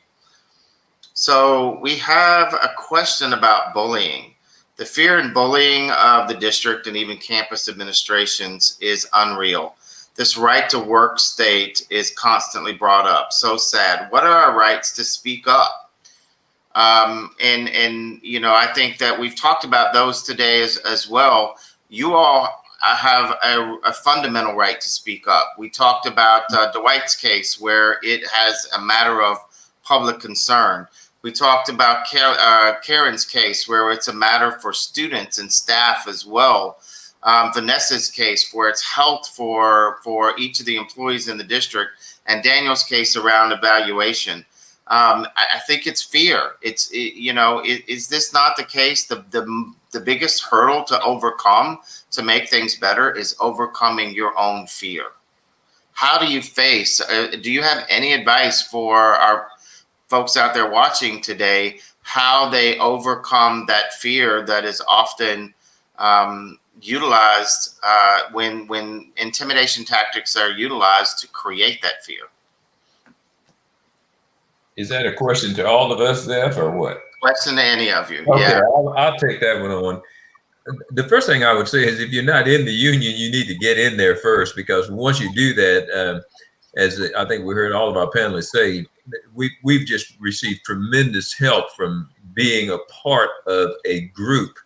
So we have a question about bullying. The fear and bullying of the district and even campus administrations is unreal. This right to work state is constantly brought up. So sad. What are our rights to speak up? I think that we've talked about those today as well. You all have a fundamental right to speak up. We talked about Dwight's case, where it has a matter of public concern. We talked about Karen's case, where it's a matter for students and staff as well. Vanessa's case, where it's health for each of the employees in the district, and Daniel's case around evaluation. I think it's fear. Is this not the case? The biggest hurdle to overcome to make things better is overcoming your own fear. How do you face? Do you have any advice for folks out there watching today how they overcome that fear that is often utilized when intimidation tactics are utilized to create that fear. Is that a question to all of us, Zeph, or what? Question to any of you. Okay, Yeah. I'll take that one on. The first thing I would say is if you're not in the union, you need to get in there first, because once you do that, as I think we heard all of our panelists say, we've just received tremendous help from being a part of a group.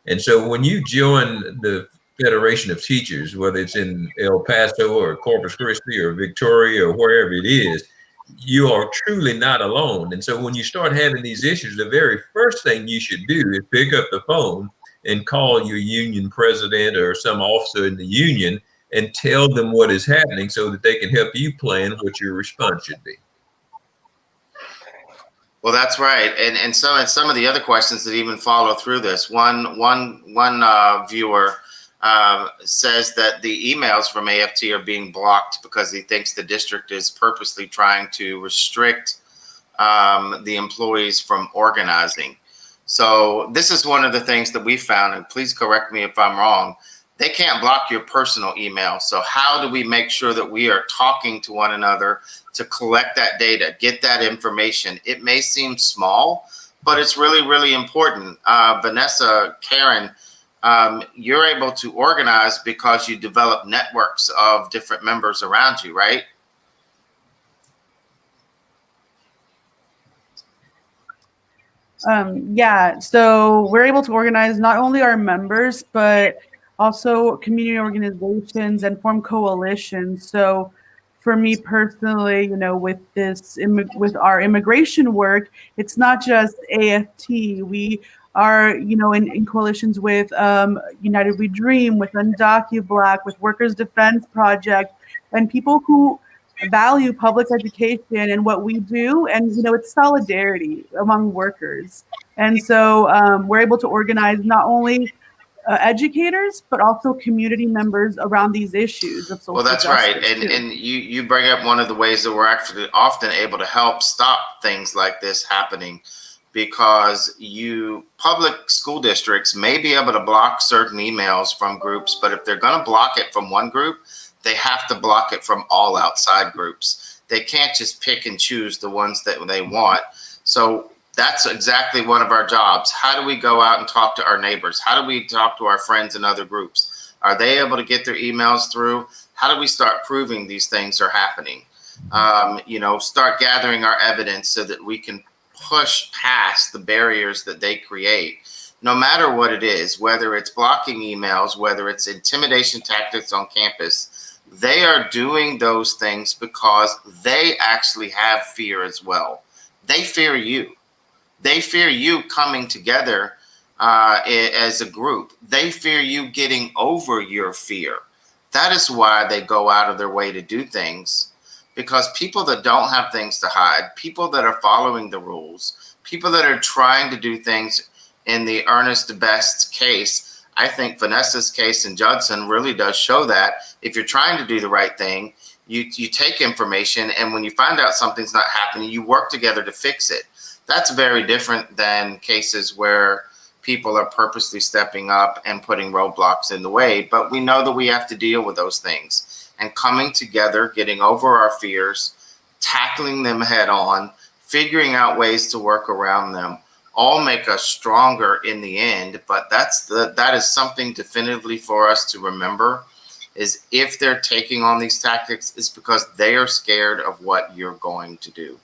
And so when you join the Federation of Teachers, whether it's in El Paso or Corpus Christi or Victoria or wherever it is, you are truly not alone. And so when you start having these issues, the very first thing you should do is pick up the phone and call your union president or some officer in the union and tell them what is happening so that they can help you plan what your response should be. Well, that's right. And some of the other questions that even follow through this. One viewer says that the emails from AFT are being blocked because he thinks the district is purposely trying to restrict the employees from organizing. So this is one of the things that we found, and please correct me if I'm wrong. They can't block your personal email. So how do we make sure that we are talking to one another to collect that data, get that information? It may seem small, but it's really, really important. Vanessa, Karen, you're able to organize because you develop networks of different members around you, right? Yeah, so we're able to organize not only our members, but also community organizations and form coalitions. So for me personally, with with our immigration work, it's not just AFT. We are, in coalitions with United We Dream, with UndocuBlack, with Workers Defense Project, and people who value public education and what we do. And, it's solidarity among workers. And so we're able to organize not only educators, but also community members around these issues of social Well, that's justice. right. And you bring up one of the ways that we're actually often able to help stop things like this happening, because public school districts may be able to block certain emails from groups, but if they're going to block it from one group, they have to block it from all outside groups. They can't just pick and choose the ones that they want. So that's exactly one of our jobs. How do we go out and talk to our neighbors? How do we talk to our friends in other groups? Are they able to get their emails through? How do we start proving these things are happening? Start gathering our evidence so that we can push past the barriers that they create, no matter what it is, whether it's blocking emails, whether it's intimidation tactics on campus. They are doing those things because they actually have fear as well. They fear you. They fear you coming together as a group. They fear you getting over your fear. That is why they go out of their way to do things, because people that don't have things to hide, people that are following the rules, people that are trying to do things in the earnest best case. I think Vanessa's case in Judson really does show that if you're trying to do the right thing, you take information, and when you find out something's not happening, you work together to fix it. That's very different than cases where people are purposely stepping up and putting roadblocks in the way. But we know that we have to deal with those things, and coming together, getting over our fears, tackling them head on, figuring out ways to work around them, all make us stronger in the end. But that is something definitively for us to remember, is if they're taking on these tactics, it's because they are scared of what you're going to do.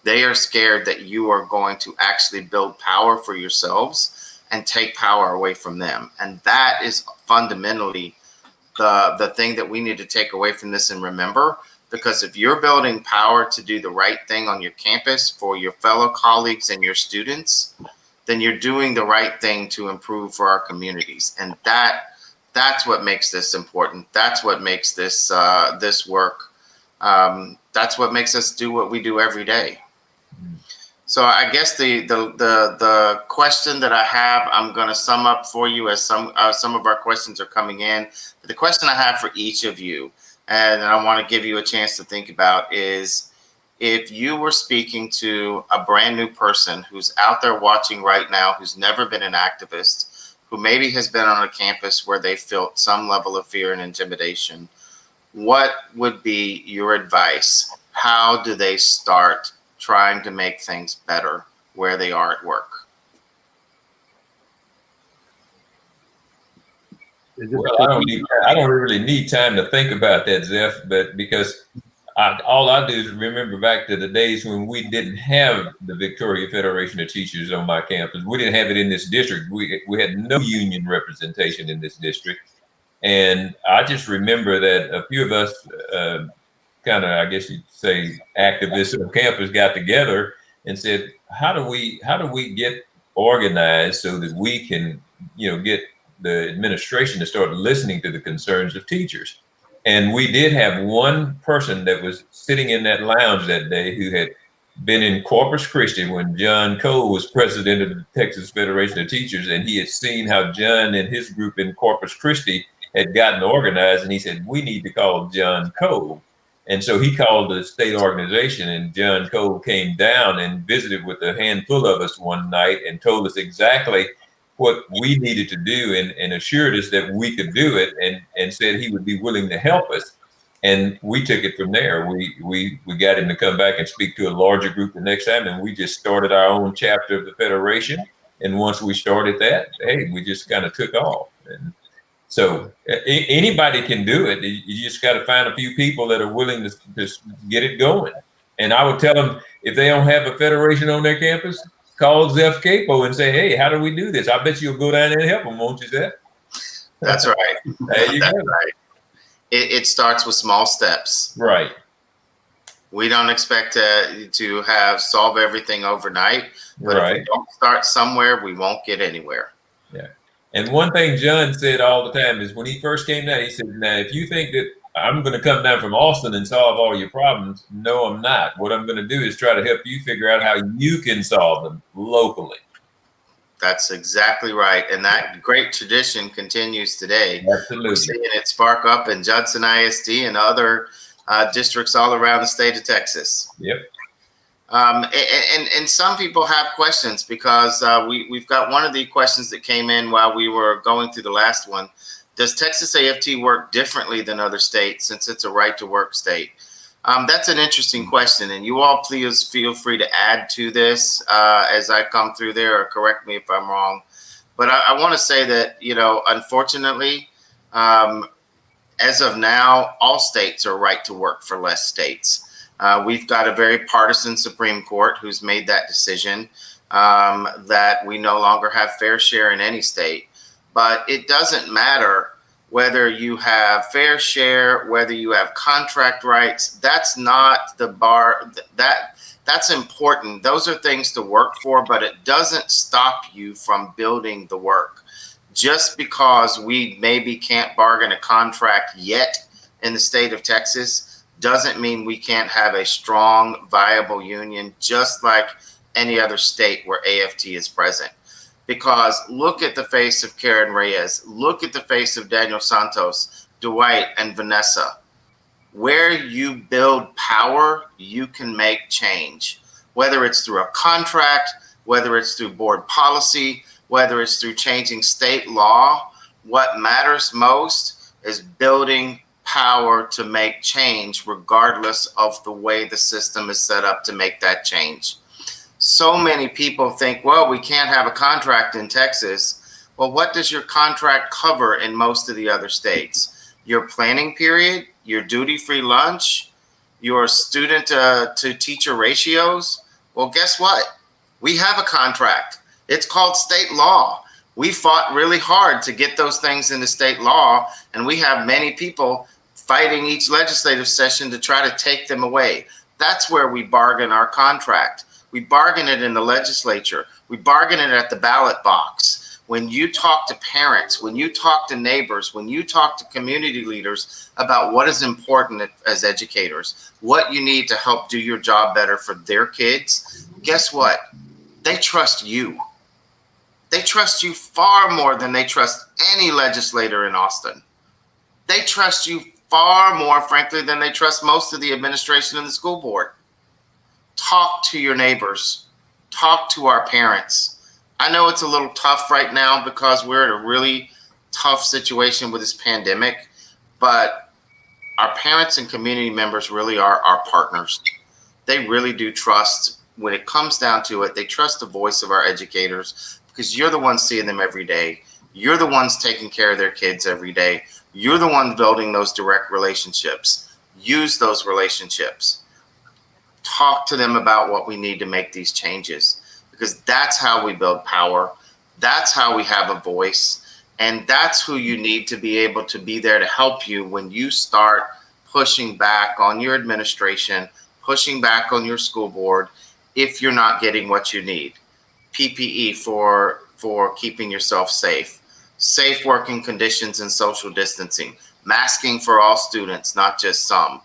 They are scared that you are going to actually build power for yourselves and take power away from them. And that is fundamentally the thing that we need to take away from this and remember, because if you're building power to do the right thing on your campus for your fellow colleagues and your students, then you're doing the right thing to improve for our communities. And that's what makes this important. That's what makes this this work. That's what makes us do what we do every day. So I guess the question that I have, I'm going to sum up for you as some of our questions are coming in. The question I have for each of you, and I want to give you a chance to think about, is if you were speaking to a brand new person who's out there watching right now, who's never been an activist, who maybe has been on a campus where they felt some level of fear and intimidation, what would be your advice? How do they start trying to make things better where they are at work? Well, I don't really need time to think about that, Zeph, but because all I do is remember back to the days when we didn't have the Victoria Federation of Teachers on my campus. We didn't have it in this district. We had no union representation in this district. And I just remember that a few of us kind of, I guess you'd say, activists on campus got together and said, how do we get organized so that we can, get the administration to start listening to the concerns of teachers? And we did have one person that was sitting in that lounge that day who had been in Corpus Christi when John Cole was president of the Texas Federation of Teachers, and he had seen how John and his group in Corpus Christi had gotten organized, and he said, we need to call John Cole. And so he called the state organization, and John Cole came down and visited with a handful of us one night and told us exactly what we needed to do and assured us that we could do it, and said he would be willing to help us. And we took it from there. We got him to come back and speak to a larger group the next time, and we just started our own chapter of the Federation. And once we started that, hey, we just kind of took off. And so anybody can do it. You just got to find a few people that are willing to just get it going. And I would tell them, if they don't have a federation on their campus, call Zeph Capo and say, hey, how do we do this? I bet you'll go down there and help them, won't you, Zeph? That's right. There you go. Right. It starts with small steps. Right. We don't expect to have solve everything overnight, but if we don't start somewhere, we won't get anywhere. Yeah. And one thing John said all the time is when he first came down, he said, now, if you think that I'm going to come down from Austin and solve all your problems, no, I'm not. What I'm going to do is try to help you figure out how you can solve them locally. That's exactly right. And that great tradition continues today. Absolutely. We're seeing it spark up in Judson ISD and other districts all around the state of Texas. Yep. And some people have questions because we've got one of the questions that came in while we were going through the last one. Does Texas AFT work differently than other states since it's a right to work state? That's an interesting question, and you all please feel free to add to this as I come through there, or correct me if I'm wrong. But I want to say that, unfortunately, as of now, all states are right to work for less states. We've got a very partisan Supreme Court who's made that decision that we no longer have fair share in any state. But it doesn't matter whether you have fair share, whether you have contract rights. That's not the bar. That's important. Those are things to work for, but it doesn't stop you from building the work. Just because we maybe can't bargain a contract yet in the state of Texas doesn't mean we can't have a strong, viable union, just like any other state where AFT is present. Because look at the face of Karen Reyes, look at the face of Daniel Santos, Dwight, and Vanessa. Where you build power, you can make change. Whether it's through a contract, whether it's through board policy, whether it's through changing state law, what matters most is building power to make change regardless of the way the system is set up to make that change. So many people think, well, we can't have a contract in Texas. Well, what does your contract cover in most of the other states? Your planning period, your duty-free lunch, your student to teacher ratios. Well, guess what? We have a contract. It's called state law. We fought really hard to get those things into state law, and we have many people fighting each legislative session to try to take them away. That's where we bargain our contract. We bargain it in the legislature. We bargain it at the ballot box. When you talk to parents, when you talk to neighbors, when you talk to community leaders about what is important as educators, what you need to help do your job better for their kids, guess what? They trust you. They trust you far more than they trust any legislator in Austin. They trust you far more, frankly, than they trust most of the administration and the school board. Talk to your neighbors. Talk to our parents. I know it's a little tough right now because we're in a really tough situation with this pandemic, but our parents and community members really are our partners. They really do trust, when it comes down to it, they trust the voice of our educators because you're the ones seeing them every day. You're the ones taking care of their kids every day. You're the ones building those direct relationships. Use those relationships. Talk to them about what we need to make these changes, because that's how we build power. That's how we have a voice. And that's who you need to be able to be there to help you when you start pushing back on your administration, pushing back on your school board if you're not getting what you need. PPE for keeping yourself safe, safe working conditions and social distancing, masking for all students, not just some.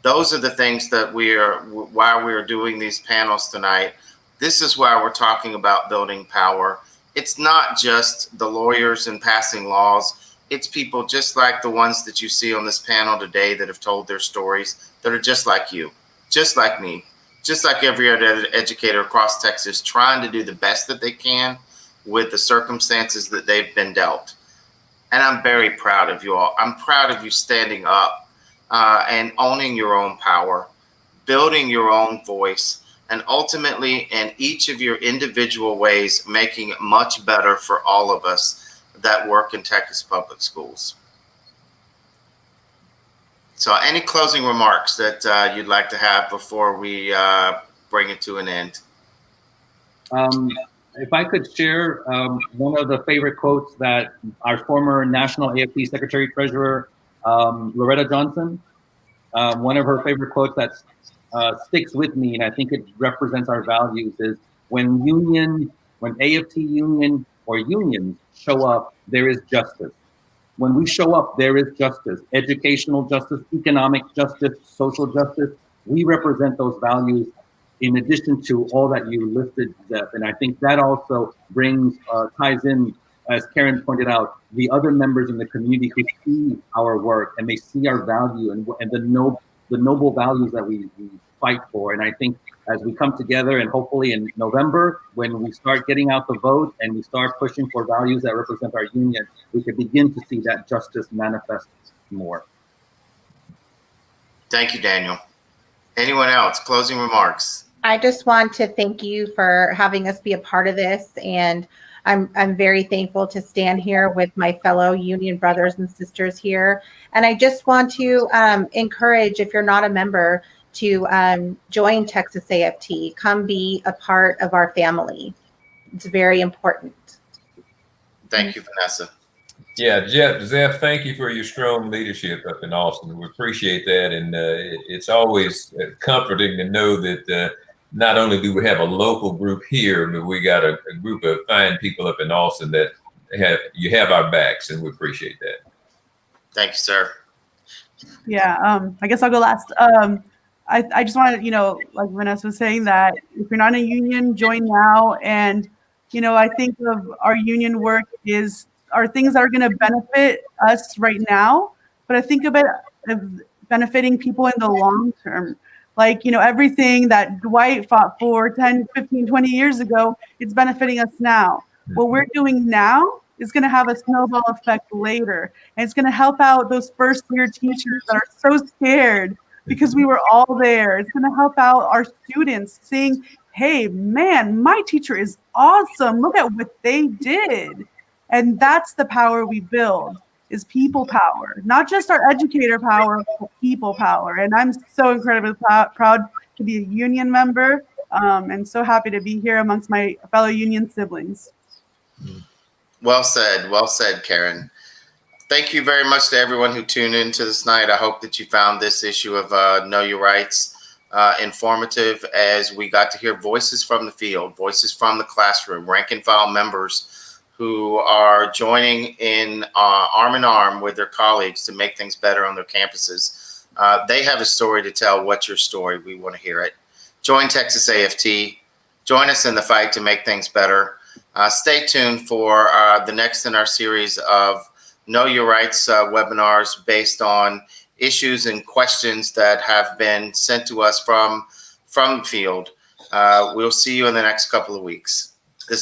Those are the things that why we're doing these panels tonight. This is why we're talking about building power. It's not just the lawyers and passing laws. It's people just like the ones that you see on this panel today that have told their stories, that are just like you, just like me, just like every other educator across Texas, trying to do the best that they can with the circumstances that they've been dealt. And I'm very proud of you all. I'm proud of you standing up and owning your own power, building your own voice, and ultimately in each of your individual ways, making it much better for all of us that work in Texas public schools. So any closing remarks that you'd like to have before we bring it to an end? If I could share one of the favorite quotes that our former National AFT Secretary Treasurer, Loretta Johnson, one of her favorite quotes that sticks with me, and I think it represents our values, is when AFT union or unions show up, there is justice. When we show up, there is justice, educational justice, economic justice, social justice. We represent those values in addition to all that you listed, Zeph. And I think that also ties in, as Karen pointed out, the other members in the community who see our work and they see our value and the noble values that we fight for. And I think as we come together and hopefully in November, when we start getting out the vote and we start pushing for values that represent our union, we can begin to see that justice manifest more. Thank you, Daniel. Anyone else? Closing remarks? I just want to thank you for having us be a part of this, and I'm very thankful to stand here with my fellow union brothers and sisters here. And I just want to encourage, if you're not a member, to join Texas AFT. Come be a part of our family. It's very important. Thank you, Vanessa. Yeah, Zeph, thank you for your strong leadership up in Austin. We appreciate that. And it's always comforting to know that not only do we have a local group here, but we got a group of fine people up in Austin that you have our backs, and we appreciate that. Thank you, sir. Yeah, I guess I'll go last. I just wanted, like Vanessa was saying, that if you're not in a union, join now. And, I think of our union work are things that are going to benefit us right now, but I think of it as benefiting people in the long term. Like, everything that Dwight fought for 10, 15, 20 years ago, it's benefiting us now. What we're doing now is going to have a snowball effect later. And it's going to help out those first year teachers that are so scared because we were all there. It's going to help out our students seeing, hey, man, my teacher is awesome. Look at what they did. And that's the power we build, is people power, not just our educator power, but people power. And I'm so incredibly proud to be a union member, and so happy to be here amongst my fellow union siblings. Well said, Karen. Thank you very much to everyone who tuned into this night. I hope that you found this issue of Know Your Rights informative, as we got to hear voices from the field, voices from the classroom, rank and file members who are joining in arm in arm with their colleagues to make things better on their campuses. They have a story to tell. What's your story? We want to hear it. Join Texas AFT. Join us in the fight to make things better. Stay tuned for the next in our series of Know Your Rights webinars based on issues and questions that have been sent to us from from field. We'll see you in the next couple of weeks.